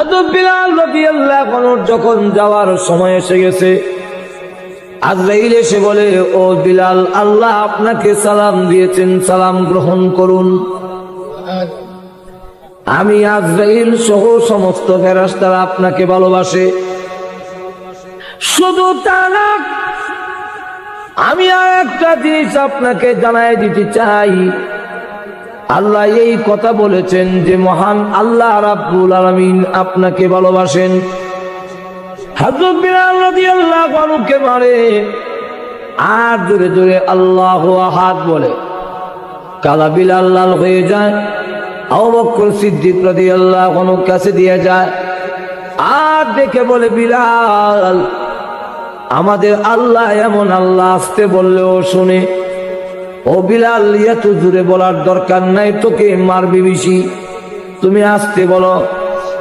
হযরত বিলাল রাদিয়াল্লাহু আনহু যখন যাওয়ার সময় এসে গেছে, আজরাইল এসে বলে, ও বিলাল, আল্লাহ আপনাকে সালাম দিয়েছেন, সালাম গ্রহণ করুন। আমি আজরাইল সহ সমস্ত ফেরেশতারা আপনাকে ভালোবাসে। শুধু তা না, আমি আর একটা জিনিস আপনাকে জানাই দিতে চাই। আল্লাহ এই কথা বলেছেন যে মহান আল্লাহ রাব্বুল আলামিন আপনাকে ভালোবাসেন। হযরত বিলাল রাদিয়াল্লাহু আনহুকে মারে আর জোরে জোরে আল্লাহু আহাদ বলে। কালা বিলাল লাল হয়ে যায়। আবু বকর সিদ্দিক রাদিয়াল্লাহু আনহু কাছে দিয়ে যায় আর দেখে বলে, বিলাল, আমাদের আল্লাহ এমন আল্লাহ, আসতে বললেও শুনে। ও বিলাল, এত জোরে বলার দরকার নাই, তোকে মারবে বেশি, তুমি আসতে বলো।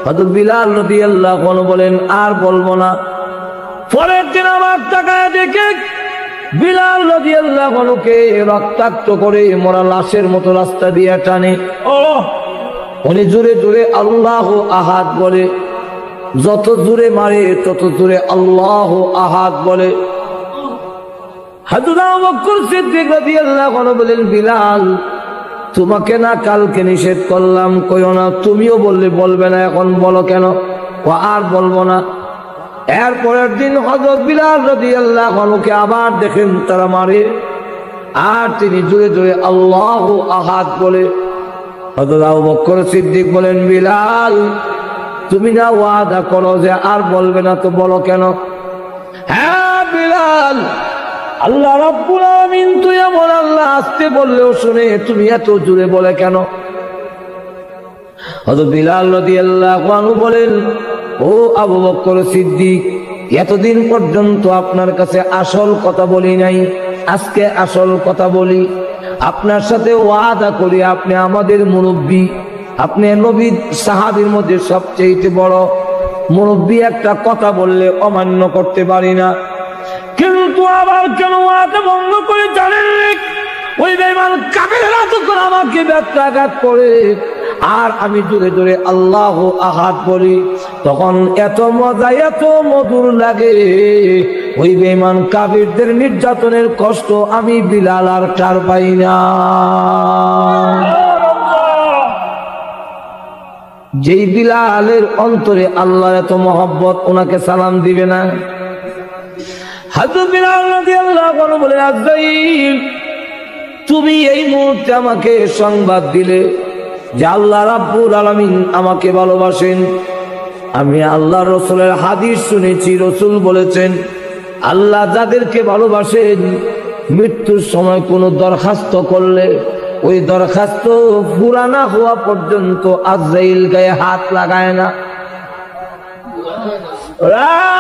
হযরত বিলাল রাদিয়াল্লাহু আনহু বলেন, আর বলবো না। পরের দিন আমার তাকায় দেখে বিলাল রাদিয়াল্লাহু আনহুকে রক্তাক্ত করে মরা লাশের মতো রাস্তা দিয়ে টানে। উনি জোরে জোরে আল্লাহু আহাদ বলে। যত জোরে মারে তত জোরে আল্লাহু আহাদ বলে। হযরত আবু বকর সিদ্দিক রাদিয়াল্লাহু আনহু বলেন, বিলাল, তোমাকে না কালকে নিষেধ করলাম কইও না, তুমিও বললে বলবে না, এখন বলো কেন? আর বলবো না। এরপরের দিন হযরত বিলাল রাদিয়াল্লাহু আনহুকে আবার দেখেন তারা মারে আর তিনি জোরে জোরে আল্লাহু আহাদ বলে। হযরত আবু বকর সিদ্দিক বলেন, বিলাল, তুমি না ওয়াদা করো যে আর বলবে না, তো বলো কেন? হ্যাঁ বিলাল, আল্লাহ রাব্বুল আলামিন তো এমন আল্লাহ, আসতে বললেও শুনে, তুমি এত জোরে বলে কেন? হযরত বিলাল রাদিয়াল্লাহু আনহু বলেন, ও আবু বকর সিদ্দিক, এতদিন পর্যন্ত আপনার কাছে আসল কথা বলি নাই, আজকে আসল কথা বলি। আপনার সাথে ওয়াদা করি, আপনি আমাদের মুরব্বী, আপনি নবী সাহাবীর মধ্যে সবচেয়ে বড় মুরব্বী। একটা কথা বললে অমান্য করতে পারি না, কিন্তু আবার কেন ওয়াদা ভঙ্গ করে জানেন? ওই বেঈমান কাফেররা যখন আমাকে ব্যত্যাঘাত করে আর আমি জোরে জোরে আল্লাহু আহাদ বলি, তখন এত মজা, এত মধুর লাগে। ওই বেঈমান কাফেরদের নির্যাতনের কষ্ট আমি বিলাল আর টের পাই না। যেই বিলালের অন্তরে আল্লাহর এত মহব্বত, ওনাকে সালাম দিবে না? হযরত বিলাল রাদিয়াল্লাহু আনহু বলেন, আজরাইল, তুমি এই মুহূর্তে আমাকে সংবাদ দিলে যে আল্লাহ রাব্বুল আলামিন আমাকে ভালোবাসেন। আমি আল্লাহর রাসূলের হাদিস শুনেছি, রাসূল বলেছেন, আল্লাহ যাদেরকে ভালোবাসেন মৃত্যুর সময় কোনো দরখাস্ত করলে ওই দরখাস্ত পুরা না হওয়া পর্যন্ত আজরাইল গায়ে হাত লাগায় না।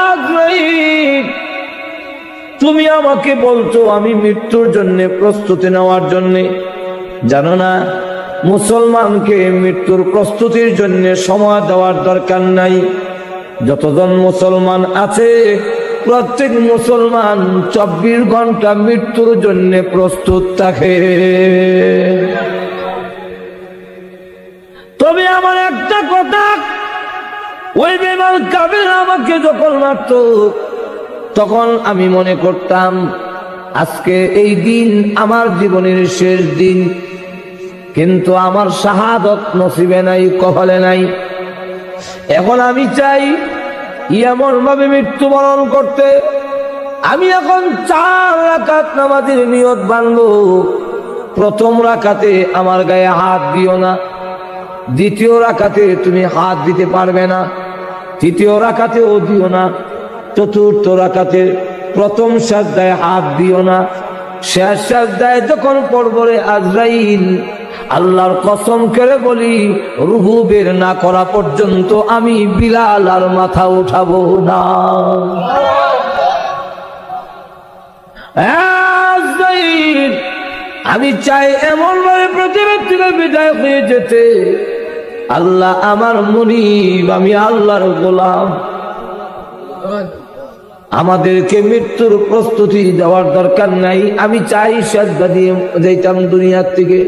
আজরাইল, তুমি আমাকে বলছো আমি মৃত্যুর জন্য প্রস্তুতি নেওয়ার জন্য, জানো না মুসলমানকে মৃত্যুর প্রস্তুতির জন্য সময় দেওয়ার দরকার নাই। যতজন মুসলমান আছে প্রত্যেক মুসলমান 24 ঘন্টা মৃত্যুর জন্য প্রস্তুত থাকে। তবে আমার একটা কথা, ওই বেঈমান কাফের আমাকে যখন মারত তখন আমি মনে করতাম আজকে এই দিন আমার জীবনের শেষ দিন, কিন্তু আমার শাহাদত নসিবে নাই, কপালে নাই। এখন আমি চাই এমন ভাবে মৃত্যুবরণ করতে, আমি এখন 4 রাকাত নামাজের নিয়ত বাঁধবো। প্রথম রাকাতে আমার গায়ে হাত দিও না, দ্বিতীয় রাকাতে তুমি হাত দিতে পারবে না, তৃতীয় রাকাতেও দিও না, চতুর্থ রাকাতে প্রথম সাজদায় হাত দিও না, শেষ সাজদায় যখন পড়ব রে আজরাইল, আল্লাহর কসম করে বলি রূহ বের না করা পর্যন্ত আমি বিলাল আর মাথা উঠাবো না। আজরাইল, আমি চাই এমন ভাবে পৃথিবী থেকে বিদায় হয়ে যেতে, আল্লাহ আমার মুনিব, আমি আল্লাহর গোলাম। আমাদেরকে মৃত্যুর প্রস্তুতি দেওয়ার দরকার নাই। আমি চাই সাজদা দিয়ে যাইতাম দুনিয়ার থেকে,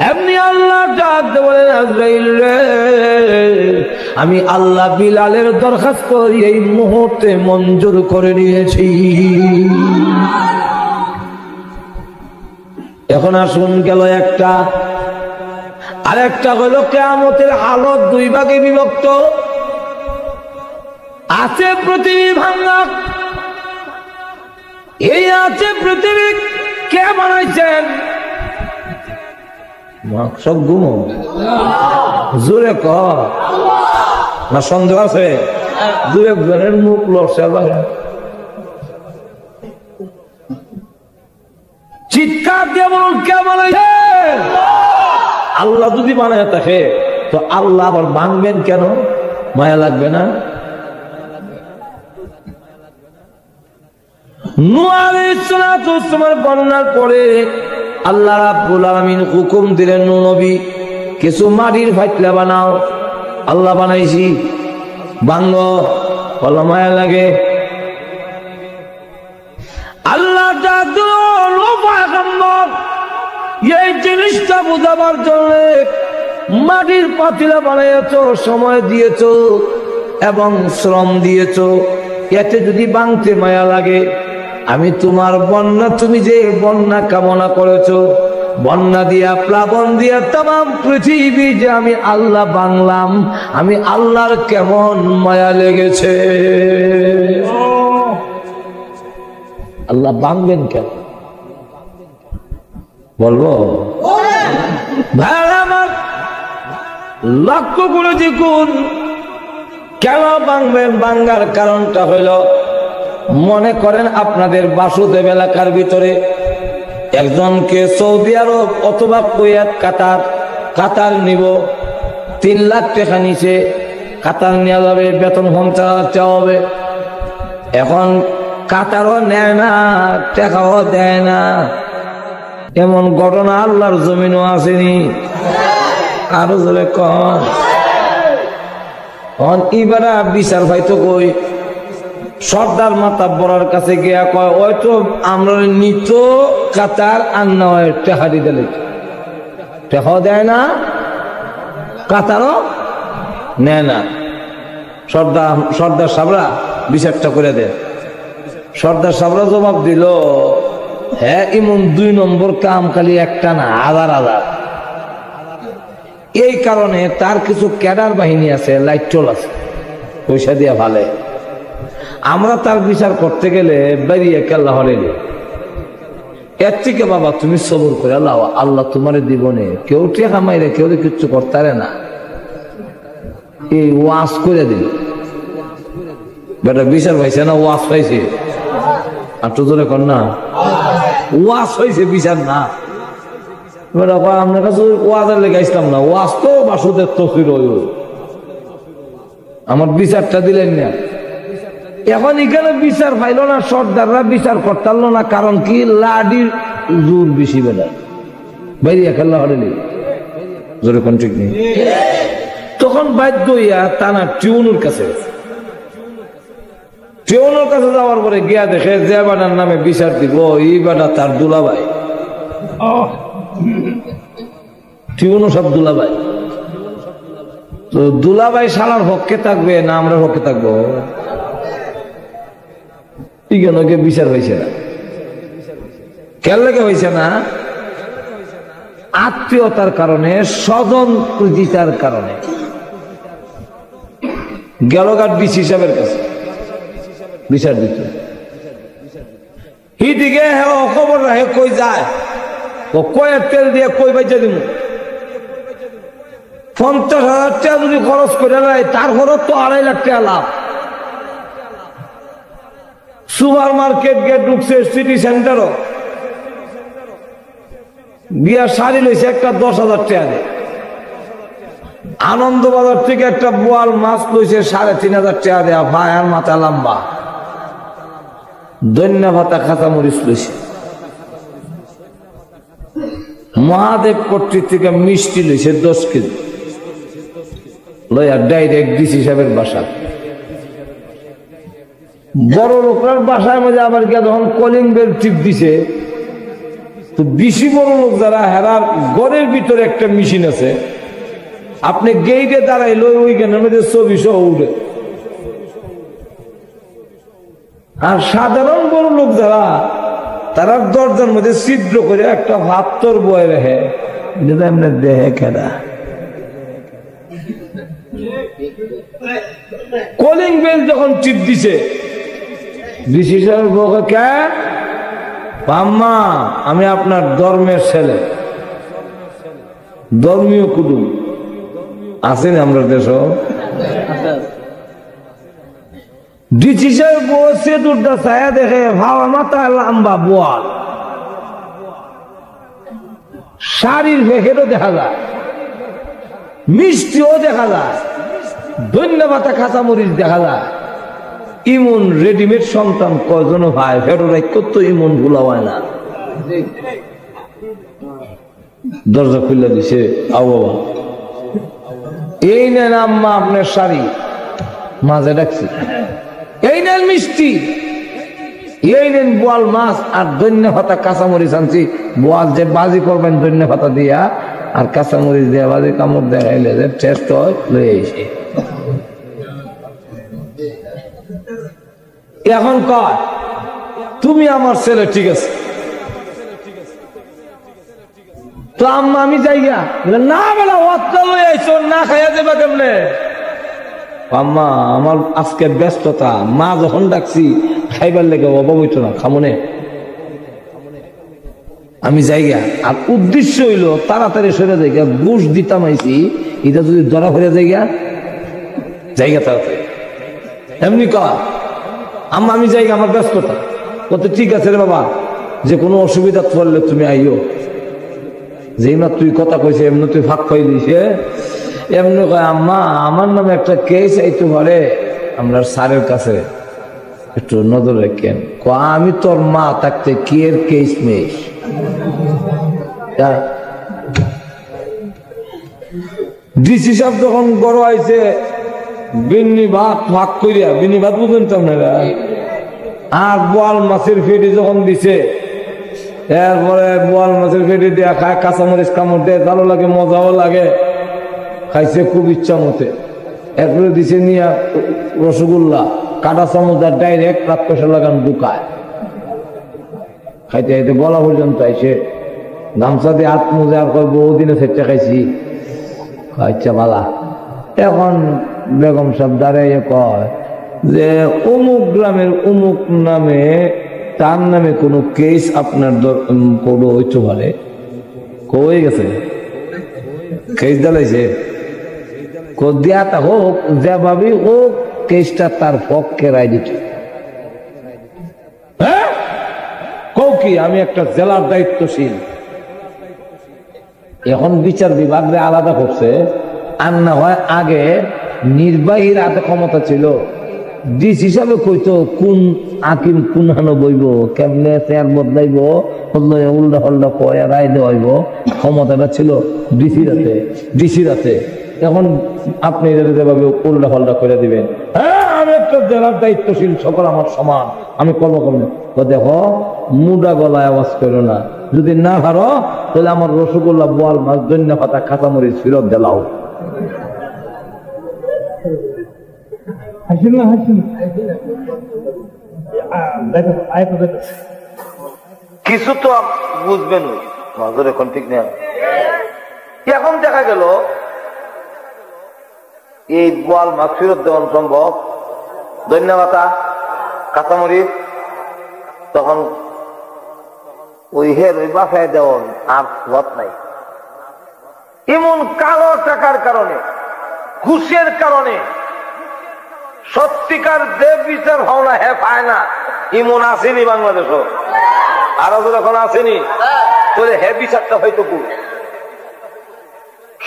এমনি আল্লাহ ডাকতে বলেন আজরাইল রে, আমি আল্লাহ বিলালের দরখাস্ত এই মুহূর্তে মঞ্জুর করে নিয়েছি। এখন আসুন গেল একটা, আরেকটা হইল কিয়ামতের হালত দুই ভাগে বিভক্ত আছে। পৃথিবী ভাঙা, এই আছে পৃথিবী কে বানাইছেন? সব ঘুমো জোরে ক না সন্দেহ আছে? দু একজনের মুখ লড়ছে, চিৎকার দিয়ে বলুন কে বানাইছে? আল্লাহ যদি বানায় থাকে তো আল্লাহ আবার ভাঙবেন কেন? মায়া লাগবে না? নূহ আলাইহিস সালাতু ওয়াস সালাম বন্যার পরে আল্লাহ রাব্বুল আলামিন হুকুম দিলেন, নূহ নবী কিছু মাটির ফাইতলা বানাও। আল্লাহ বানাইছি, ভাঙো, বলো মায়া লাগে। আল্লাহ এই জিনিসটা বুঝাবার জন্য মাটির পাতিলা বানাইছ, সময় দিয়েছ এবং শ্রম দিয়েছ, এতে যদি ভাঙতে মায়া লাগে, আমি তোমার বন্যা, তুমি যে বন্যা কামনা করেছ, বন্যা দিয়া প্লাবন দিয়া তাম পৃথিবী যে আমি আল্লাহ বাংলাম, আমি আল্লাহর কেমন মায়া লেগেছে। আল্লাহ ভাঙবেন কেন বলবো? ভাইরা আমার লক্ষ্য করে দেখুন কেন ভাঙবেন। ভাঙার কারণটা হইল, মনে করেন আপনাদের বাসুদেব এলাকার ভিতরে একজনকে সৌদি আরব অথবা কুয়েত, কাতার নিব, 3 লাখ টাকা নিচে কাতার নেওয়া যাবে, বেতন 50,000 হবে। এখন কাতারও নেয় না, টাকাও দেয় না, এমন ঘটনা আল্লাহর জমিনও আসেনি। আরো জোরে কন। ইবারা বিচার ভাইতো কই সর্দার মাতাব্বরের কাছে গিয়া কয়, ওই তো আমরা নিত কাতার আর নয় টাকা দিতে, টাকাও দেয় না, কাতারও নেয় না। সর্দার সাবরা বিচারটা করে দেয়। সর্দার সাবরা জবাব দিল, হ্যাঁ এমন 2 নম্বর কাম খালি একটা না, হাজার হাজার। এই কারণে তার কিছু ক্যাডার বাহিনী আছে, লাইটল আছে, পয়সা দিয়া ভালে। আমরা তার বিচার করতে গেলে বেরিয়ে কেল্লা হলে এর থেকে বাবা তুমি সবর করে আল্লাহ তোমার জীবনে কেউ টেকা মাইরে কেউ কিচ্ছু করতে পারে না। এই ওয়াজ করে দিল বেটা, বিচার পাইছে না ওয়াজ পাইছে? আর তো জোরে কর না, ওয়াজ হয়েছে বিচার না। আপনার কাছে ওয়াজের লেগে আসলাম না, ওয়াজ তো বাসুদের তফসির আমার বিচারটা দিলেন না। এখন এখানে বিচার পাইল না, সর্দাররা বিচার করতে পারল না। কারণ কি? লাডির জোর বেশি বেলায় বাইরে খেলা হলে জোরে কোন ঠিক নেই। তখন বাধ্য হইয়া টানা টিউনুর কাছে যাওয়ার পরে গিয়া দেখে যে বাটার নামে বিচার দিব, এই বাটা তার দুলাভাই। টিউনু সব দুলাভাই। তো দুলাভাই শালার হককে থাকবে না আমরা হককে থাকবো? বিচার হয়েছে না কেন লেগে হয়েছে না? আত্মীয়তার কারণে, স্বজন প্রীতিতার কারণে। গেলগাট ডিসি সাহেবের কাছে বিচার দিত, হিদিকে খবর রাখে কই যায়, ও কয়ের তেল দিয়ে কই বাইজা দিব। 50,000 টাকা যদি খরচ করে নেয়, তার খরচ তো 2.5 লাখ টাকা লাভ। সুপার মার্কেট গিয়ে ঢুকছে, সিটি সেন্টারও গিয়া শাড়ি লইছে একটা 10,000 টাকা দিয়ে। আনন্দবাজার থেকে একটা বোয়াল মাছ লইছে 3,500 টাকা দেয়া, ভাই আর মাথা লম্বা, ধন্যা ভাতা খাতা মরিচ লইছে। মহাদেব কর্তৃক থেকে মিষ্টি লইছে 10 কেজি, লইয়া ডাইরেক্ট ডিসি সাহেবের বাসা। বড় লোকের বাসার মধ্যে আবার গিয়া যখন কলিং বেল টিপ দিছে, তো বেশি বড় লোক যারা হেরার ঘরের ভিতরে একটা মেশিন আছে, আপনি গেইটে দাঁড়াইলো ওইখানের মধ্যে ছবি সহ উঠে। আর সাধারণ বড় লোক যারা, তারা দরজার মধ্যে ছিদ্র করে একটা ভাতর বয়ে রেখে এমনি দেহে খেলা। কলিং বেল যখন টিপ দিছে, ডিসি সাহেব বকে, কে আম্মা, আমি আপনার ধর্মের ছেলে, ধর্মীয় কুটুম আছেন আমরা দেশ। ডিসি সাহেব বসে দুটা ছায়া দেখে, ভাবা মাথা লম্বা বোয়াল, শাড়ির প্যাকেটও দেখা যায়, মিষ্টিও দেখা যায়, ধন্যবাদ কাঁচামরিচ দেখা যায়। ইমন রেডিমেড সন্তান কয়জন ভাই ফেরোরাই কত ইমন ভুলা হয় না। দরজা খুলে দিছে, আও বাবা এই নেন আম্মা আপনার শাড়ি, মাঝে ডাকছি, এই নেন মিষ্টি, এই নেন বোয়াল মাছ আর ধন্যবাদ কাঁচামরিচ আনছি। বোয়াল যে বাজি করবেন ধন্যবাদ দিয়া আর কাঁচামরিচ দিয়া বাজি কামড় দেখাইলে যে টেস্ট হয়, লয়ে এসে এখন কয় তুমি আমার ছেলে, ঠিক আছে তো আম্মা আমি যাইগা, না বেলা ওয়াত্তা লই আইছো, না খাইয়া যাবা কেমনে? আম্মা আমার আজকে ব্যস্ততা, মা যখন ডাকছি খাইবার লেগে অভাব হইতো না, খামনে আমি যাইগা। আর উদ্দেশ্য হইলো তাড়াতাড়ি সরে যাইগা, ঘুষ দিতাম আইছি, এটা যদি ধরা হয়ে যাইগা যাইগা তাড়াতাড়ি। এমনি কয় আম্মা আমি যাইগা, আমার ব্যস্ততা। কত ঠিক আছে রে বাবা, যে কোনো অসুবিধা পড়লে তুমি আইও। যেই না তুই কথা কইছে এমনি তুই ফাঁক খাই দিছে, এমনি কয় আম্মা আমার নামে একটা কেস আইতে পারে, আমরা স্যারের কাছে একটু নজর রাখেন। আমি তোর মা থাকতে কি এর কেস নেই? ডিসি সাহেব যখন গড় আইছে, বিন্নি ভাত ভাগ করিয়া, বিন্নি ভাত বুঝেন তো আপনারা, আর বোয়াল মাছের ফেটি যখন দিছে, এরপরে বোয়াল মাছের ফেটি দিয়া খায়, কাঁচামরিচ কামড় দেয়, ভালো লাগে, মজাও লাগে, খাইছে খুব ইচ্ছা মতে। এরপরে দিছে নিয়া রসগোল্লা, কাটা চামচ আর ডাইরেক্ট রাত পয়সা লাগান ঢুকায়, খাইতে খাইতে গলা পর্যন্ত আইসে, গামছা দিয়ে হাত মুজে আর কয় বহুদিনে সেটা খাইছি। আচ্ছা বালা। এখন বেগম সাহেব দাঁড়াইয়ে কয় যে অমুক গ্রামের অমুক নামে, তার নামে কোন কেস আপনার কোনো হইতে পারে? কই গেছে কেস দাঁড়াইছে, দেয়াটা হোক, যেভাবে হোক কেসটা তার পক্ষে রায় দিতে। হ্যাঁ কও কি, আমি একটা জেলার দায়িত্বশীল, এখন বিচার বিভাগ আলাদা করছে, আর না হয় আগে নির্বাহীর হাতে ক্ষমতা ছিল, ডিসি হিসাবে কইতো কোন হাকিম কোন হানো বইব, কেমনে চেয়ার বদলাইব, উল্টা হল্টা কয়া রায় দেওয়াইব, ক্ষমতাটা ছিল ডিসির হাতে। এখন আপনি যেভাবে উল্টা হল্টা করে দিবেন, হ্যাঁ আমি একটা জেলার দায়িত্বশীল, সকল আমার সমান, আমি কর্ম করবো। দেখো মুডা গলায় আওয়াজ করো না, যদি না পারো তাহলে আমার রসগোল্লা, বোয়াল মাছ, ধন্য পাতা, কাঁচামরিচ ফেরত দিলাও। কিছু তো বুঝবেন, নজর এখন ঠিক নেই। এখন দেখা গেল এই বোয়াল মাছ ফেরত দেওয়া সম্ভব, ধন্যবাদ কাঁচামরিচ, তখন ওই হের ওই বাসায় দেওয়ার আর পথ নাই। এমন কালো টাকার কারণে, ঘুষের কারণে সত্যিকার দেব বিচার ভাবনা হে পায় না, এমন আসেনি বাংলাদেশও, আরো যখন আসেনি তাহলে হে বিচারটা হয়তো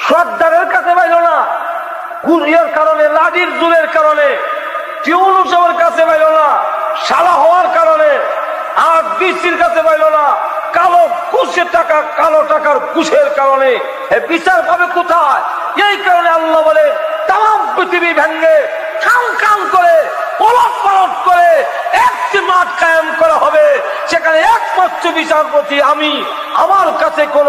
সর্দারের কাছে পাইল না, ঘুষের কারণে, লাঠির জোরের কারণে, টিউন উৎসবের কাছে পাইল না, সালা হওয়ার কারণে, আর ডিসির কাছে পাইল না, কালো ঘুষের টাকা, কালো টাকার ঘুষের কারণে বিচার পাবে কোথায়? এই কারণে আল্লাহ বলে তাম পৃথিবী ভেঙ্গে খাম খাম করে, পলট পলট করে একটি মাঠ কায়েম করা হবে, সেখানে একমাত্র একমাত্র বিচারপতি আমি। আমার কাছে কোন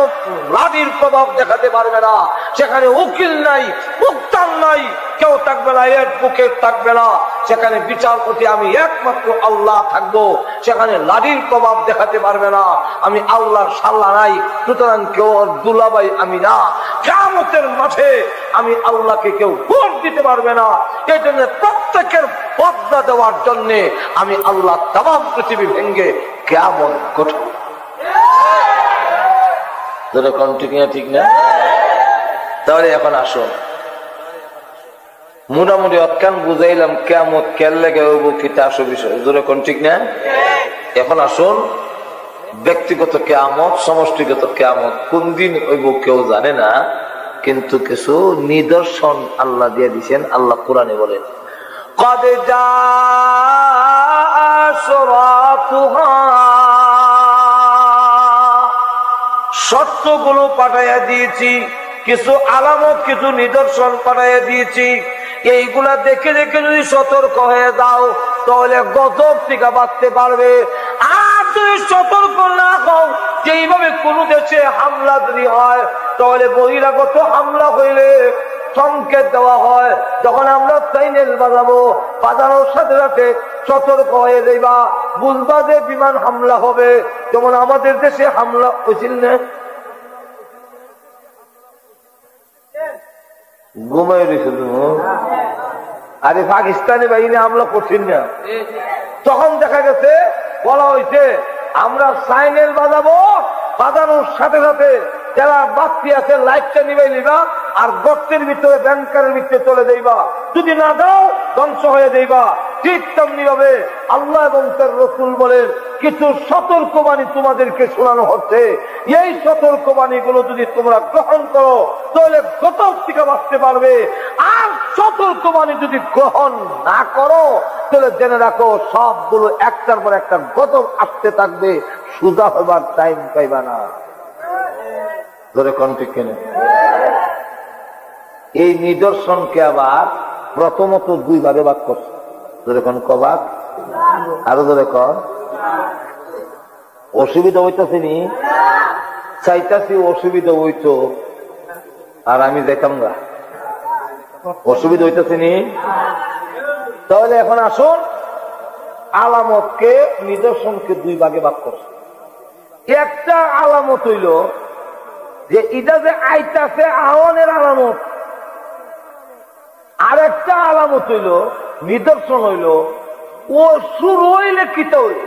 লাঠির প্রভাব দেখাতে পারবে না। সেখানে উকিল নাই, মুক্তার নাই, কেউ থাকবে না, অ্যাডভোকেট থাকবে না। সেখানে বিচারপতি আমি একমাত্র আল্লাহ থাকবো। সেখানে লাঠির প্রভাব দেখাতে পারবে না। আমি আল্লাহর সাল্লা নাই, সুতরাং কেউ দুলাভাই আমি না। কিয়ামতের মাঠে আমি আল্লাহকে কেউ ভোট দিতে পারবে না। এই জন্য প্রত্যেকের বদলা দেওয়ার জন্য আমি আল্লাহ তামাম পৃথিবী ভেঙ্গে কিয়ামত ঘটাবো। ঠিক না? ঠিক না? তাহলে এখন আসুন, মোটামুটি অজ্ঞান বুঝাইলাম কিয়ামত কেন লেগে হইব কিতা আসো বিষয়। যেরকম ঠিক না? এখন আসুন, ব্যক্তিগত কিয়ামত, সমষ্টিগত কিয়ামত কোন দিন হইব কেউ জানে না, কিন্তু কিছু নিদর্শন আল্লাহ দিয়ে দিচ্ছেন। আল্লাহ কোরআনে বলেন, কদ জাআ আশরাতুহা, সত্যগুলো পাঠাইয়া দিয়েছি, কিছু আলামত, কিছু নিদর্শন পাঠাইয়া দিয়েছি। এইগুলা দেখে দেখে যদি সতর্ক হয়ে দাও তাহলে গজব থেকে বাঁচতে পারবে। আর যদি সতর্ক না হও, যেইভাবে কোন দেশে হামলা যদি হয়, তাহলে বহিরাগত হামলা হইলে সংকেত দেওয়া হয়। যখন আমরা সাইনেল বাজাবো, বাজানোর সাথে সাথে সতর্ক হয়ে যাইবা, বুঝবা যে বিমান হামলা হবে। যেমন আমাদের দেশে হামলা হয়েছিল না, ঘুমাই রয়েছিল, আরে পাকিস্তানি বাহিনী হামলা করছেন না, তখন দেখা গেছে বলা হয়েছে আমরা সাইনেল বাজাবো, বাজানোর সাথে সাথে যারা বাচ্চি আছে লাইটটা নিবে নিবা, আর গর্তের ভিতরে ব্যাংকারের ভিতরে চলে যাইবা, যদি না দাও ধ্বংস হয়ে যাইবা। ঠিক তেমনি ভাবে আল্লাহ এবং তার রাসূল বলেন কিছু সতর্কবাণী তোমাদেরকে শোনানো হচ্ছে। এই সতর্কবাণী গুলো যদি তোমরা গ্রহণ করো তাহলে গজব থেকে বাঁচতে পারবে। আর সতর্কবাণী যদি গ্রহণ না করো তাহলে জেনে রাখো সবগুলো একটার পর একটা গজব আসতে থাকবে, সুজা হবার টাইম পাইবা না। ধরে কন্টিক কেনে এই নিদর্শনকে আবার প্রথমত দুই ভাগে ভাগ করছে। ধরে কোন কবাক আরো ধরে কর, অসুবিধা হইতেছে নি, চাইতাছি অসুবিধা হইতো, আর আমি দেখলাম না অসুবিধা হইতেছে নি। তাহলে এখন আসুন, আলামতকে, নিদর্শনকে দুই ভাগে ভাগ করছে। একটা আলামত হইল যে এটা যে আইতাছে আওয়ানের আলামত, আর একটা আলামত হইল, নিদর্শন হইল ও শুরু হইলে কিতা হইল।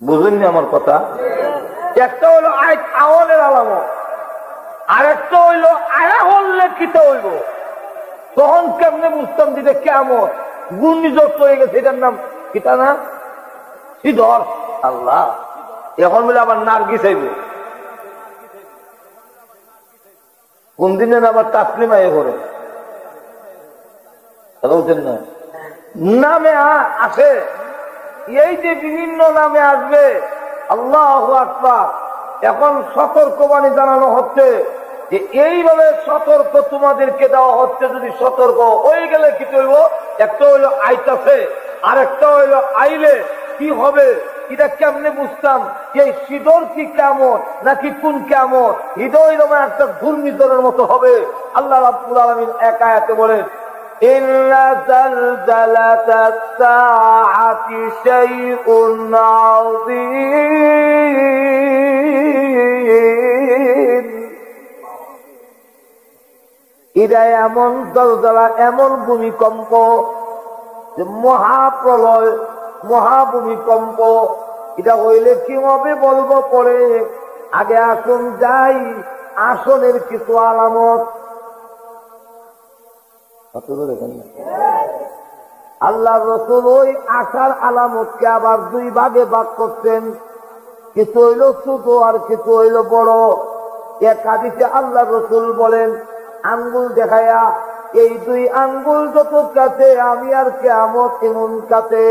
বুঝেননি আমার কথা? একটা হইল আওয়ানের আলামত, আর একটা হইল আয়া হলে কিতা হইব। তখন কেমনে বুঝতাম যে কেমন ঘূর্ণিঝড় হয়ে গেছে, এটার নাম কিতা না শীতর। আল্লাহ, এখন বলে আবার নার্গি চাইব, কোন দিনে আবার তাসলিমা এ করে না নামে আসে। এই যে বিভিন্ন নামে আসবে, আল্লাহু আকবার। এখন সতর্কবাণী জানানো হচ্ছে যে এইভাবে সতর্ক তোমাদেরকে দেওয়া হচ্ছে। যদি সতর্ক হয়ে গেলে কি করবো, একটা হইলো আইতাছে, আর একটা হইলো আইলে কি হবে। এটা কেমনে বুঝতাম এই শীতল কি কেমন নাকি কোন কেমন? হৃদয় রমা একটা ঘূর্ণিঝড়ের মতো হবে। আল্লাহ রাব্বুল আলামিন এক আয়াতে বলেন, ইন্না জালজালাতাস সাআতি শাইউন আযীম। এটা এমন জলজলা, এমন ভূমিকম্প, যে মহাপ্রলয়, মহাভূমিকম্প। এটা হইলে কি হবে বলবো পরে। আগে আসুন যাই আসনের কিছু আলামত। আল্লাহ রাসূল ওই আসার আলামতকে আবার দুই ভাগে ভাগ করছেন, কিছু হইল ছোট আর কিছু হইল বড়। এক হাদিসে আল্লাহ রাসূল বলেন, আঙ্গুল দেখায়া, এই দুই আঙ্গুল যত কাছে আমি আর কিয়ামত এমন কাছে,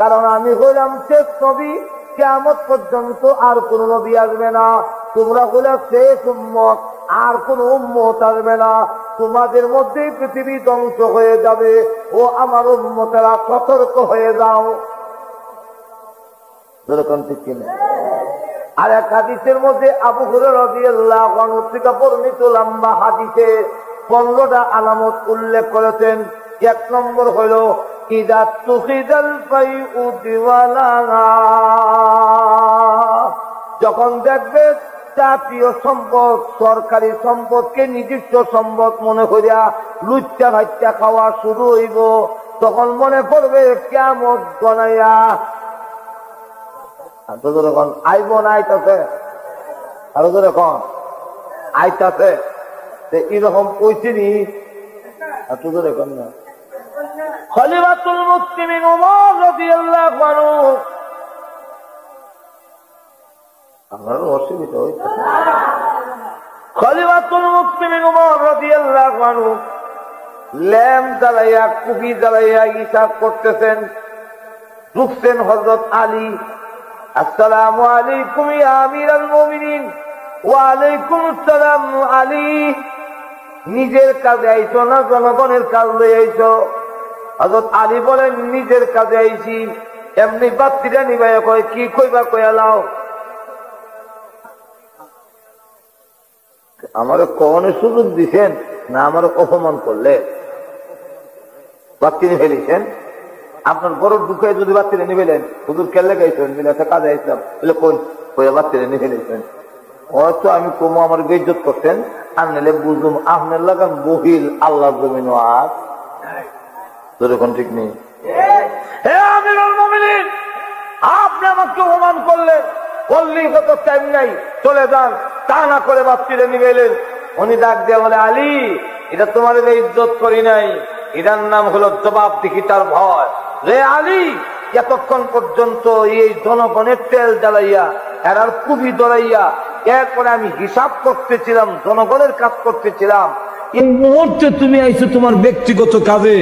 কারণ আমি হইলাম শেষ নবী, কিয়ামত পর্যন্ত আর কোন নবী আসবে না। তোমরা হলে শেষ উম্মত, আর কোন উম্মত আসবে না। তোমাদের মধ্যেই পৃথিবী ধ্বংস হয়ে যাবে। ও আমার উম্মতেরা, সতর্ক হয়ে যাও। যেরকম ঠিক কিনা। আর এক হাদিসের মধ্যে আবু হুরায়রা রাদিয়াল্লাহু আনহু থেকে বর্ণিত লম্বা হাদিসে 15টা আলামত উল্লেখ করেছেন। 1 নম্বর হলো ইযা তুখিদাল ফাইউ দিওয়ালাহা, যখন দেখবে জাতীয় সম্পদ সরকারি সম্পদকে নিজস্ব সম্পদ মনে করিয়া লুচ্চা ভাইচ্চা খাওয়া শুরু হইব, তখন মনে করবে কিয়ামত গনাইয়া যখন আইব না আইতাছে, আরো যখন আইতাছে এরকম কইছিনি এখন না। খলিফাতুল মুসলিমিন ওমর রাদিয়াল্লাহু আনহু, আমার অসুবিধা হইছে, খলিফাতুল মুসলিমিন ওমর রাদিয়াল্লাহু আনহু ল্যাম্প জ্বালাইয়া কুপি জ্বালাইয়া হিসাব করতেছেন। ঢুকছেন হযরত আলী, আসসালামু আলাইকুম ইয়া আমিরাল মুমিনিন। ওয়া আলাইকুম আসসালাম আলী। নিজের কাজে আইছো না জনগণের কাজ লই আইছো? হযরত আলী বলেন নিজের কাজে আইছি। এমনি বাতিটা নিবাইয়া কয় কি কইবা কইয়া লাও। আমার কখনো সুযোগ দিছেন না আমার অপমান করলে? বাতি নিয়ে ফেলিছেন, আপনার বড় ঢুকে যদি বাচ্চারা নিয়ে ফেলেন, হুজুর কেলে গাইছেন একটা কাজে আইসলাম বলে কোন কইয়া বাচ্চারা নিয়ে ফেলেছেন। হয়তো আমি কমো আমার বেইজ্জত করতেন, আর নিলে বুঝুম আপনার লাগান বহিল আল্লাহ জমিন আর যেরকম ঠিক নেই। আপনি আমাকে অপমান করলেন, বললেই কত টাইম নাই, চলে যান। তা না করে বাচ্চারা নিয়ে এলেন। উনি ডাক দিয়ে বলে আলী, এটা তোমার ইজ্জত করি নাই, এটার নাম হলো জবাব দিকি তার ভয়। রে আলী, এতক্ষণ পর্যন্ত এই জনগণের তেল জ্বালাইয়া এরার কুবি দড়াইয়া এরপরে আমি হিসাব করতেছিলাম, জনগণের কাজ করতেছিলাম। এই মুহূর্তে তুমি আইছো তোমার ব্যক্তিগত কাজে।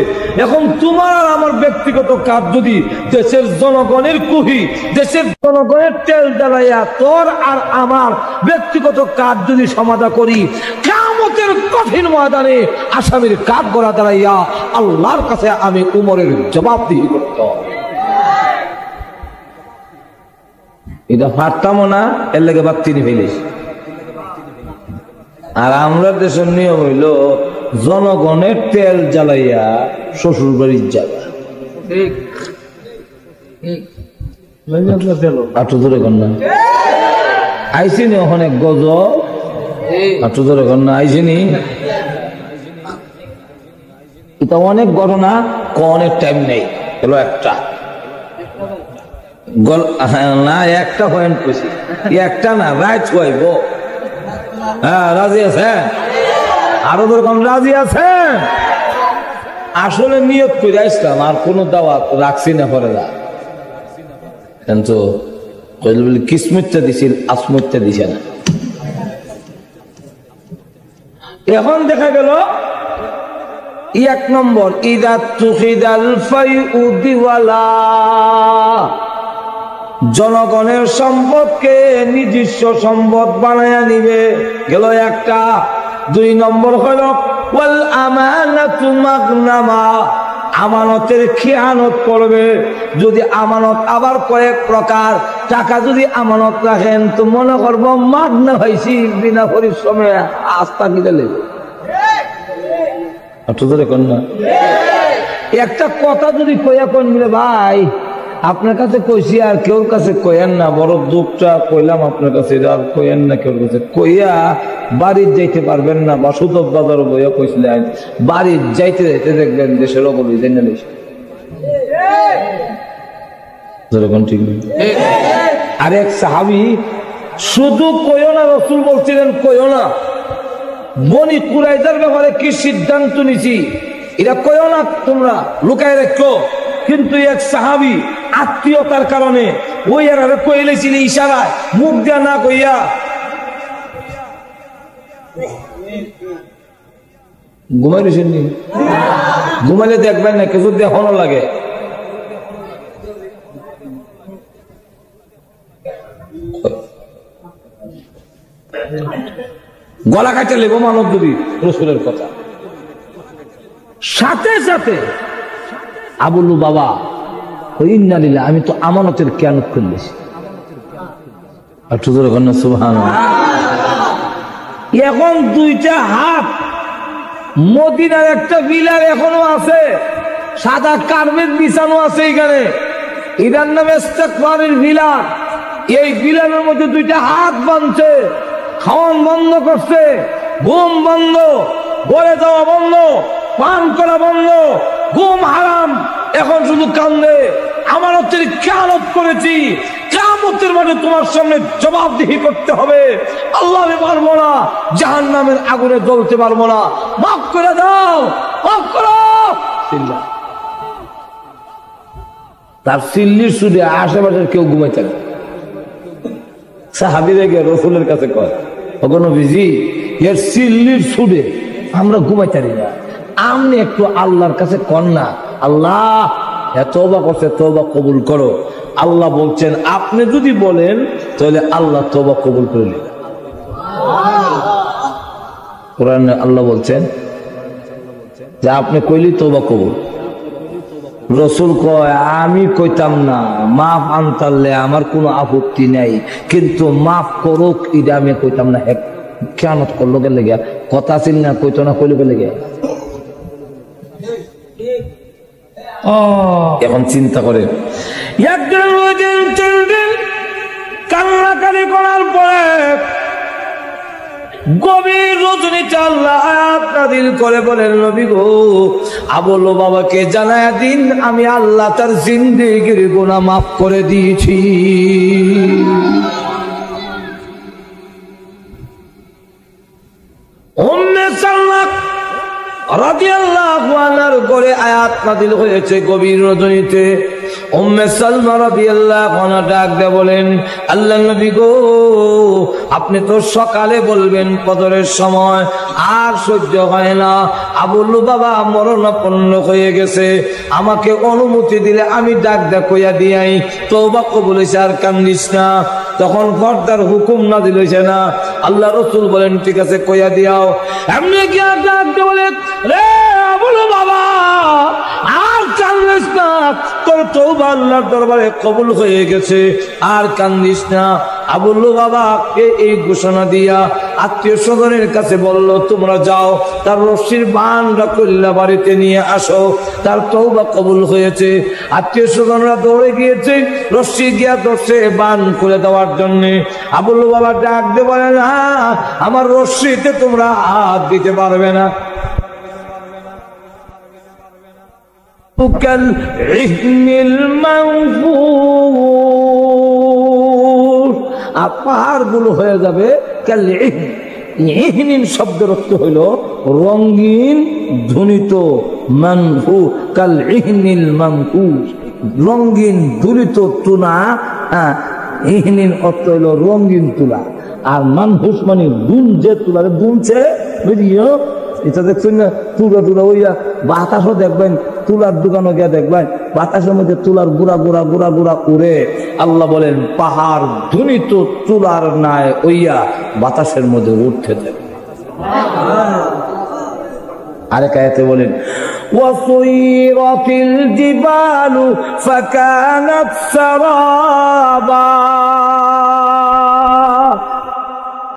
এখন তোমার আর আমার ব্যক্তিগত কাজ যদি দেশের জনগণের কুহি, দেশের জনগণের তেল জ্বালাইয়া তোর আর আমার ব্যক্তিগত কাজ যদি সমাধা করি, কিয়ামতের কঠিন ময়দানে আসামির কাঠ গড়া দাঁড়াইয়া আল্লাহর কাছে আমি উমরের জবাবদিহি করতাম। এটা পারতাম না, এর লেগে বাতি নিয়ে ফেলিস। আর আমরা দেশের নিয়ম হইল জনগণের তেল জ্বালাইয়া শ্বশুর বাড়ির জ্বালা। ধরে কন্যা আইসিনি ওখানে গজ ধরে কন্যা আইসিনি। এটা অনেক ঘটনা, অনেক টাইম নেই। হলো একটা না, একটা পয়েন্ট কইছি, একটা না রাইট হইব। হ্যাঁ রাজি আছেন? আরো দরকার রাজি আছেন? আসলে নিয়ত করে আসলাম, আর কোন দাওয়াত রাখছি না পরে যা। কিন্তু কিসমতটা দিছিল, আসমতটা দিছে না। এখন দেখা গেল 1 নম্বর ইদা তুখিদাল ফাইউ দিওয়ালা, জনগণের সম্পদকে নিজস্ব সম্পদ বানায়া নিবে, গেল একটা। 2 নম্বর হল ওয়াল আমানাতু মাগনামা, আমানতের খেয়ানত করবে। যদি আমানত আবার কয়েক প্রকার, টাকা যদি আমানত রাখেন তো মনে করবো মাগনা হয়েছি, বিনা পরিশ্রমে আস্থা কিনে লেগে। একটা কথা যদি কইয়া কোন মিলে ভাই আপনার কাছে কইছি আর কেউর কাছে কইয়েন না, বড় দুঃখটা কইলাম আপনার কাছে, আর কইয়েন না কেউর কাছে। কইয়া বাড়ির যাইতে পারবেন না, বা সুদব বাজার বইয়া কইছিলেন, বাড়ির যাইতে যাইতে দেখবেন দেশের অবলি জেনে নিয়েছে। ঠিক নেই। আর এক সাহাবী শুধু কইও না, রাসূল বলছিলেন কইও না, বনি কুরাইজার ব্যাপারে কি সিদ্ধান্ত নিছি এটা কইও না, তোমরা লুকায় রাখো। কিন্তু এক সাহাবী আত্মীয়তার কারণে ওই আর কইলেছিল ইশারায়, মুখ দিয়া না কইয়া। ঘুমাইলেছেন নি? ঘুমাইলে দেখবেন না, কিছু দেখানো লাগে। গলা কাটে লেবো মানব যদি রসুলের কথা। সাথে সাথে আবুলু বাবা ইন্না লিল্লাহ, আমি তো আমানতের খেয়ানত করলেছি। একটু জোরে কন্যা সুবহানাল্লাহ। এখন দুইটা হাত মদিনার একটা বিলার এখনো আছে, সাদা কার্পেট বিছানো আছে এখানে, এটার নামে ইস্তেগফারের বিলার। এই বিলারের মধ্যে দুইটা হাত বাঁধছে, খাওয়ান বন্ধ করছে, ঘুম বন্ধ, গড়ে যাওয়া বন্ধ, পান করা বন্ধ, ঘুম হারাম। এখন শুধু কান্দে, আমার হচ্ছে খেয়ালত করেছি, কিয়ামতের মাঠে তোমার সামনে জবাবদিহি করতে হবে। আল্লাহ আমি পারবো না, জাহান্নামের আগুনে জ্বলতে পারবো না, মাফ করে দাও, মাফ করো। তার সিল্লির সুদে আশেপাশের কেউ ঘুমাইতে না। সাহাবীরা গিয়ে রাসূলের কাছে কয়, ওগো নবীজি, এর সিল্লির সুদে আমরা ঘুমাইতে পারি না, আপনি একটু আল্লাহর কাছে কন না, আল্লাহ তওবা করছে, তওবা কবুল করো। আল্লাহ বলছেন আপনি যদি বলেন তাহলে আল্লাহ তওবা কবুল করে নেবেন। কোরআনে আল্লাহ বলছেন যে আপনি কইলি তওবা কবুল। রসুল কয় আমি কইতাম না, মাফ আনতারলে আমার কোনো আপত্তি নাই, কিন্তু মাফ করুক এটা আমি কইতাম না। কেন করলো গেলে গিয়া কথা ছিল না, কইতো না, কইলে গেলে গিয়া। এখন চিন্তা করে কান্নাকারি করার পরে গভীর রজনীতে আল্লাহ আয়াত নাযিল করে বলেন, নবী গো, আবুল বাবাকে জানায়া দিন আমি আল্লাহ তার জিন্দেগির গুনাহ মাফ করে দিয়েছি। উম্মে সালমা রাদিয়াল্লাহু আনহার ঘরে আয়াত নাযিল হয়েছে গভীর রজনীতে। উম্মে সালমা রাদিয়াল্লাহু আনহা ডাক দিয়ে বলেন, আল্লাহর নবী গো, আপনি তো সকালে বলবেন ফজরের সময়, আর সহ্য হয় না, আবুল বাবা মরণাপন্ন হয়ে গেছে, আমাকে অনুমতি দিলে আমি ডাক দিয়ে কইয়া দিয়াই তওবা কবুল হইছে, আর কান্দিস না। তখন পর্দার হুকুম নাযিল হইছে না। আল্লাহ রাসূল বলেন ঠিক আছে কইয়া দিয়াও। এমনি কি ডাক দিয়ে বলে, রে আবুল বাবা, আর কান্দিস না, তোর তওবা আল্লাহর দরবারে কবুল হয়ে গেছে, আর কান্দিস না। আবুল বাবাকে এই ঘোষণা দিয়া আত্মীয় স্বজনের কাছে বলল, তোমরা যাও তার রশির বানটা কল্লা বাড়িতে নিয়ে আসো, তার তওবা কবুল হয়েছে। আত্মীয় স্বজনরা দৌড়ে গিয়েছে, রশি গিয়া ধরছে বান খুলে দেওয়ার জন্য। আবুল বাবা ডাক দিয়ে বলে, না, আমার রশিতে তোমরা হাত দিতে পারবে না। আর পাহাড় গুলো হয়ে যাবে শব্দের অর্থ হইল রঙিন ধ্বনিত, মানহু কাল ইহনিল মানহুস, রঙিন ধুলিত তুলা। ইহনিন অর্থ হইল রঙিন তুলা, আর মানহুস মানে দুন, যে তুলারে দুনছে, বুঝিও এটা দেখছেন না, তুলা তুলা ওইয়া বাতাসও দেখবেন, তুলার দোকানও গিয়ে দেখবেন বাতাসের মধ্যে তুলার গুড়া গুড়া গুড়া গুড়া উড়ে। আল্লাহ বলেন পাহাড় ধ্বনিত তুলার নাই ওইয়া বাতাসের মধ্যে উঠতে দেয়। আরেক আয়াতে বলেন, ওয়াসুইরাতিল জিবালু ফাকানাত সারাবা।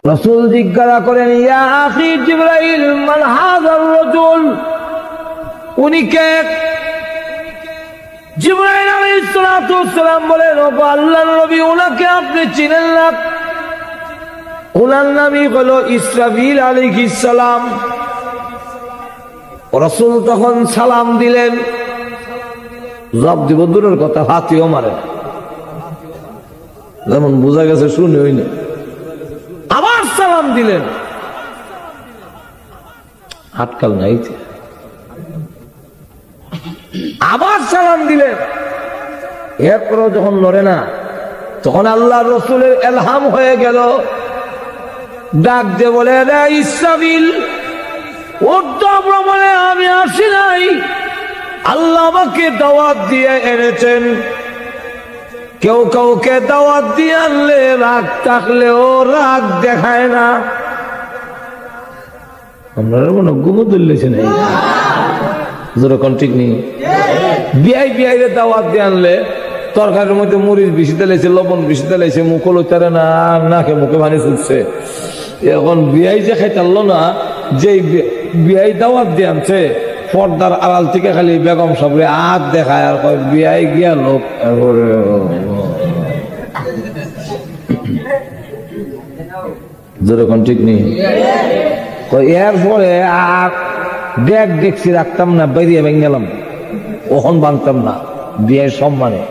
রাসূল জিজ্ঞাসা করেন, ইয়া আখি জিবরাইল, মান হাযার রাজুল, উনি কে? জিবরাইল আলাইহিস সালাতু ওয়াস সালাম বলেন, ও আল্লাহর নবী, উনাকে আপনি চিনেন না? উনার নামই হলো ইসরাফিল আলাইহিস সালাম। রাসূল তখন সালাম দিলেন, জবাব দিব দূরের কথা, হাতিও মারে, যেমন বোঝা গেছে শুনে হই না। আবার সালাম দিলেন, হাতকাল নাই, আবার সালাম দিলেন, এরপরও যখন লড়ে না, তখন আল্লাহ রসুলের এলহাম হয়ে গেল, ডাক দিয়ে বলে, রে ইসরাফিল, ভ্রমণে আমি আসি নাই, আল্লাহ আমাকে দাওয়াত দিয়ে এনেছেন। কেউ কাউকে দাওয়াত দিয়ে আনলে রাগ থাকলেও রাগ দেখায় না। আমরা মনে গুমো তুললেছে না, যেরকম ঠিক নেই। বিআই বিআই দাওয়াত দিয়ে আনলে তরকারির মধ্যে মরিচ বেশি তেলাইছে, লবণ বেশি তেলাইছে, মুখ লইতারে না, নাকে মুখে পানি ছুটছে। এখন বিয়াই যে খাইতারলো না, যে বিয়াই দাওয়াত দিয়ে আনছে, পর্দার আড়াল থেকে খালি বেগম সাবরে হাত দেখায় আর কয় বিয়াই গিয়া লোক। যেরকম ঠিক নেই। এরপরে আর দেখছি রাখতাম না, বেরিয়ে ভেঙে গেলাম, ওখন ভাঙতাম না বিয়ের সম্মানে।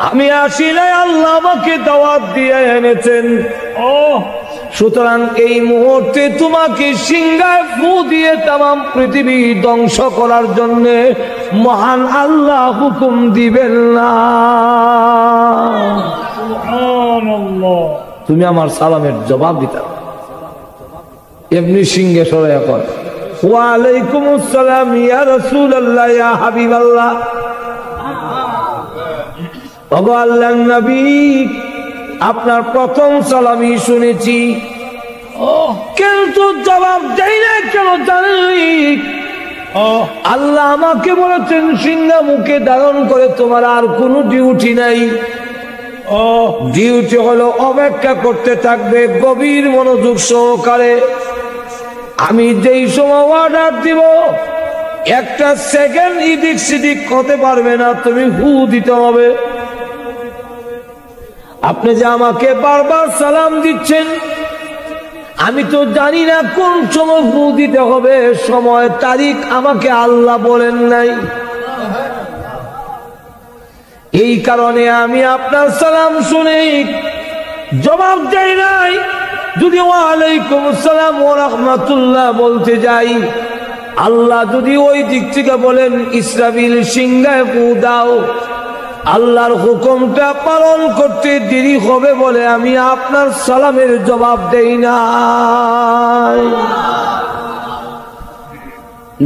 আমি আসি নাই, আল্লাহ আমাকে দাওয়াত দিয়ে এনেছেন। সুতরাং এই মুহূর্তে তোমাকে সিংহায় ফু দিয়ে তামাম পৃথিবী ধ্বংস করার জন্য মহান আল্লাহ হুকুম দিবেন না। তুমি আমার সালামের জবাব দিতে এমনি সিংহে সরে এখন ওয়ালাইকুম আসসালাম ইয়া রাসূলুল্লাহ ইয়া হাবিবাল্লাহ। ওগো আল্লাহর নবী, আপনার প্রথম সালামি শুনেছি, কিন্তু জবাব দেই না কেন জানেন? আল্লাহ আমাকে বলেছেন সিংহা মুখে ধারণ করে তোমার আর কোনো ডিউটি নাই। ডিউটি হলো অপেক্ষা করতে থাকবে গভীর মনোযোগ সহকারে। আমি যেই সময় অর্ডার দিব, একটা সেকেন্ড ইদিক সিদিক হতে পারবে না, তুমি হু দিতে হবে। আপনি যে আমাকে বারবার সালাম দিচ্ছেন, আমি তো জানি না কোন সময় ফু দিতে হবে, সময় তারিখ আমাকে আল্লাহ বলেন নাই। এই কারণে আমি আপনার সালাম শুনে জবাব দেই নাই। যদি ওয়ালাইকুম আসসালাম ওয়া রাহমাতুল্লাহ বলতে যাই, আল্লাহ যদি ওই দিক থেকে বলেন ইসরাফিল সিংহায় ফু দাও, আল্লাহর হুকুমটা পালন করতে দেরি হবে বলে আমি আপনার সালামের জবাব দেই না।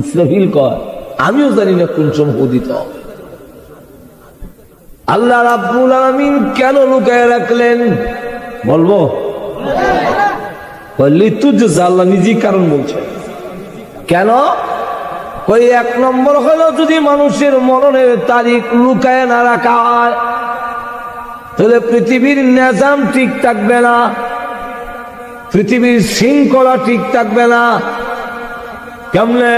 ইসরাফিল কয় আমিও জানি না কোন সময় ফু দিতে হবে। আল্লাহ রাব্বুল আলামিন কেন লুকায় রাখলেন বলবো? আল্লাহ নিজেই কারণ বলছেন। কেন? ওই এক নম্বর হলো, যদি মানুষের মরণের তারিখ লুকায় না রাখা হয়, তাহলে পৃথিবীর নিজাম ঠিক থাকবে না, পৃথিবীর শৃঙ্খলা ঠিক থাকবে না। কেমনে?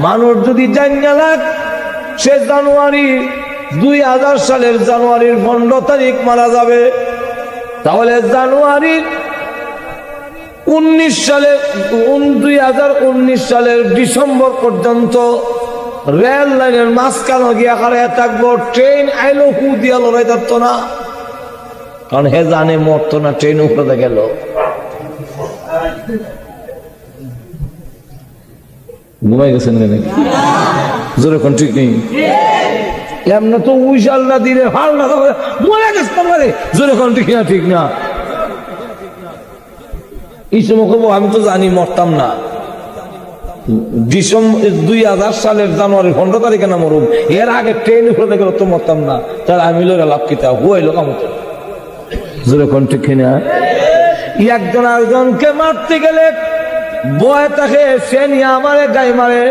মানুষ যদি জানিয়ে লাগ সে জানুয়ারি 2000 সালের জানুয়ারির 15 তারিখ মারা যাবে, তাহলে জানুয়ারি 2019 সালের ডিসেম্বর পর্যন্ত রেল লাইনের মাঝখানে গিয়ে হারায় থাকবো। ট্রেন আইলো হু দিয়া লড়াই থাকতো না, কারণ হে জানে মরতো না, ট্রেন উপরে গেল। ঘুমাই গেছেন নাকি? জোরে কোন ঠিক নেই। এমন তো উইশাল না দিলে ভাল না, মরে গেছে জোরে কোন ঠিক না? ঠিক না। এই সময় কব আমি তো জানি মরতাম না, ডিসেম্বর 2000 সালের জানুয়ারি 15 তারিখে না মরুম, এর আগে ট্রেন উপরে গেল তো মরতাম না, তাহলে আমি লোক লাভ কিতা হুয়াইল কামতো। জোরে কোন ঠিক না? একজন আরেকজনকে মারতে গেলে বয় তাকে সে নিয়ে আমারে গায়ে মারে।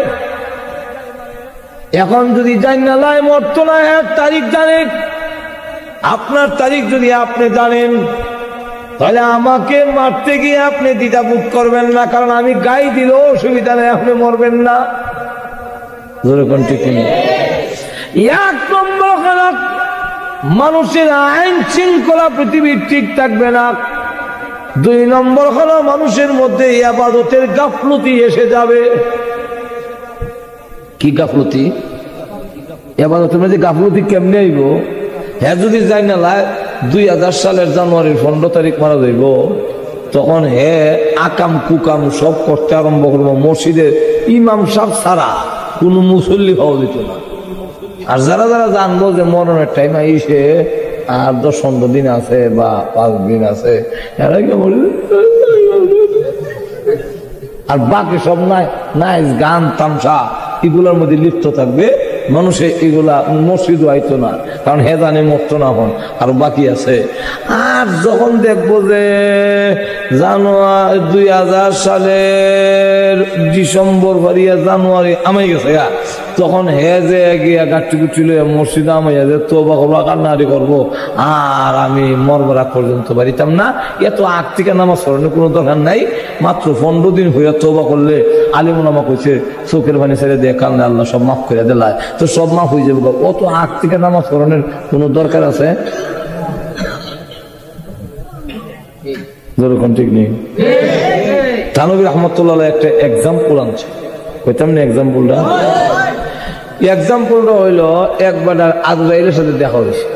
এখন যদি জানি লাই মরতো না, এর তারিখ জানে, আপনার তারিখ যদি আপনি জানেন, তাহলে আমাকে মারতে গিয়ে আপনি দ্বিধাবোধ করবেন না, কারণ আমি গাই দিলেও অসুবিধা নেই, আপনি মরবেন না। এক নম্বর হলো মানুষের আইন শৃঙ্খলা পৃথিবীর ঠিক থাকবে না। 2 নম্বর হলো মানুষের মধ্যে ইবাদতের গাফলতি এসে যাবে। কি গাফলতি? ইবাদতের মধ্যে গাফলতি কেমনে আইব? হ্যাঁ, যদি যাই না 2000 সালের জানুয়ারির 15 তারিখ মারা যাইব, তখন হে আকাম কুকাম সব করতে আরম্ভ করবো। মসজিদে ইমাম সাহেব ছাড়া কোন মুসল্লি পাওয়া যেত না। আর যারা যারা জানবো যে মরণের টাইম আইসে আর 10-15 দিন আছে বা 5 দিন আছে, আর বাকি সব নাই নাইস গান তামসা এগুলোর মধ্যে লিপ্ত থাকবে। মানুষে এগুলা মসজিদও আইতো না, কারণ হে জানে মরতো না, হন আর বাকি আছে। আর যখন দেখবো যে জানুয়ারি 2000 সালের ডিসেম্বর ভারিয়া জানুয়ারি আমাই গেছে, তখন হে যে গিয়া গাছটি গুটি লইয়া মসজিদে আমাইয়া যে তোবা করবো, কান্নাকাটি করবো, আর আমি মরবরা পর্যন্ত বাড়িতাম না। এত আগ থেকে নামাজ পড়ানোর কোনো দরকার নাই, মাত্র 15 দিন হইয়া তোবা করলে আলিমুলামা কইছে চোখের পানি ছেড়ে দিয়ে কান্না আল্লাহ সব মাফ করে দিলায়, তো সব মাফ হয়ে যাবে। অত আগ থেকে নামাজ পড়ানোর কোনো দরকার আছে? ঠিক নেই। থানভী রহমতুল্লাহ একটা এক্সাম্পল আনছে, কইতাম না এক্সাম্পলটা? এক্সাম্পলটা হইল একবার আজরাইলের সাথে দেখা হয়েছে।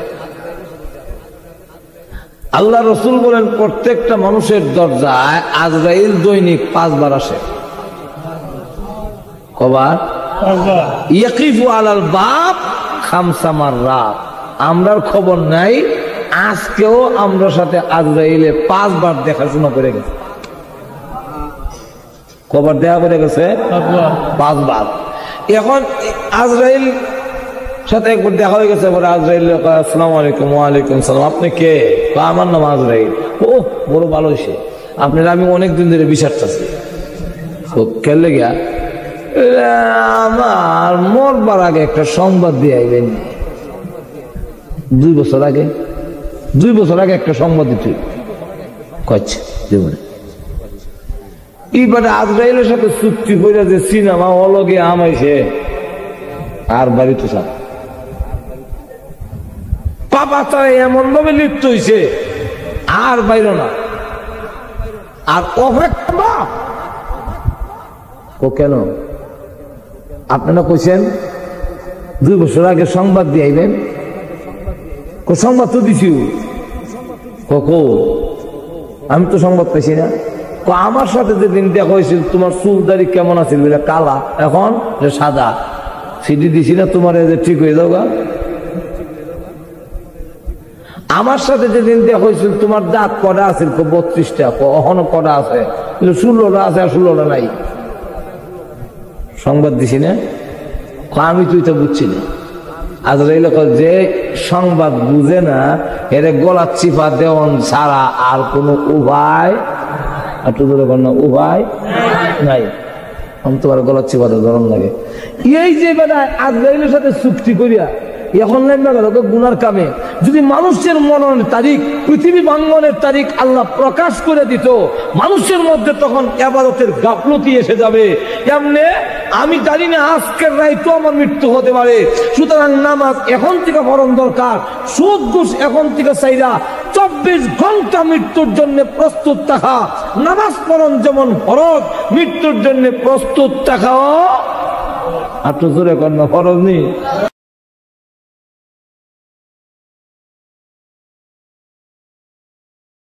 আল্লাহ রসুল বলেন প্রত্যেকটা মানুষের দরজায় আজরাইল দৈনিক 5 বার আসে। কবার? ইয়াকিফু আলাল বাব 5 মাররাত। আমরার খবর নাই, আজকেও আমরা সাথে আজরাইলে 5 বার দেখাশোনা করে গেছে। কবার দেখা করে গেছে? 5 বার। এখন আজরাইল সাথে একবার দেখা হয়ে গেছে, আজরাইল আসসালামু আলাইকুম। ওয়ালাইকুম সালাম। আপনি কে? আমার নাম আজরাইল। ও বড় ভালো হয়েছে, আপনার আমি অনেকদিন ধরে বিচারতেছি। খেললে গিয়া আমার মরবার আগে একটা সংবাদ দিয়ে আইবেন। 2 বছর আগে একটা সংবাদ দিতে কচ্ছে জীবনে। এইবারে আজরাইলের সাথে চুক্তি করে যে সিনেমা হলগে আমাইছে আর বাড়িতে সব পাপা তারা এমন ভাবে লিপ্ত হয়েছে আর বাইর না, আর অপেক্ষা। ও কেন? আপনারা কইছেন 2 বছর আগে সংবাদ দিয়ে আইবেন। সংবাদ তো দিছি, আমি তো সংবাদ পাইছি না। আমার সাথে যেদিন দেখা হয়েছিল তোমার চুল দাড়ি কেমন আছে বলে কালা, এখন সাদা। সিডি দিছি না তোমার ঠিক হয়ে যাও গা। আমার সাথে যেদিন দেখা হয়েছিল তোমার দাঁত কটা আছে 32টা, এখনো কটা আছে, 16টা আছে আর 16টা নাই। সংবাদ দিছি না? আমি তুই তো বুঝছি না। আজরাইল যে সংবাদ বুঝে না, এর গলার চিপা দেওয়ান ছাড়া আর কোন উপায় উপায় নাই। আমি তোমার গলার চিপাতে ধরন লাগে। এই যে বেলায় আজরাইলের সাথে চুক্তি করিয়া এখন গুনার কামে যদি মানুষের মরণের তারিখ, পৃথিবী ভাঙ্গনের তারিখ আল্লাহ প্রকাশ করে দিত, মানুষের মধ্যে তখন ইবাদতের গাফলতি এসে যাবে। এমনি আমি জানি না আজকের রাইতো আমার মৃত্যু হতে পারে, সুতরাং নামাজ এখন থেকে পড়ন দরকার। সুদ ঘুষ এখন থেকে চাইরা 24 ঘন্টা মৃত্যুর জন্য প্রস্তুত থাকা। নামাজ পড়ন যেমন ফরজ, মৃত্যুর জন্য প্রস্তুত থাকাও। আর তো জোরে কর না, ফরজ নেই।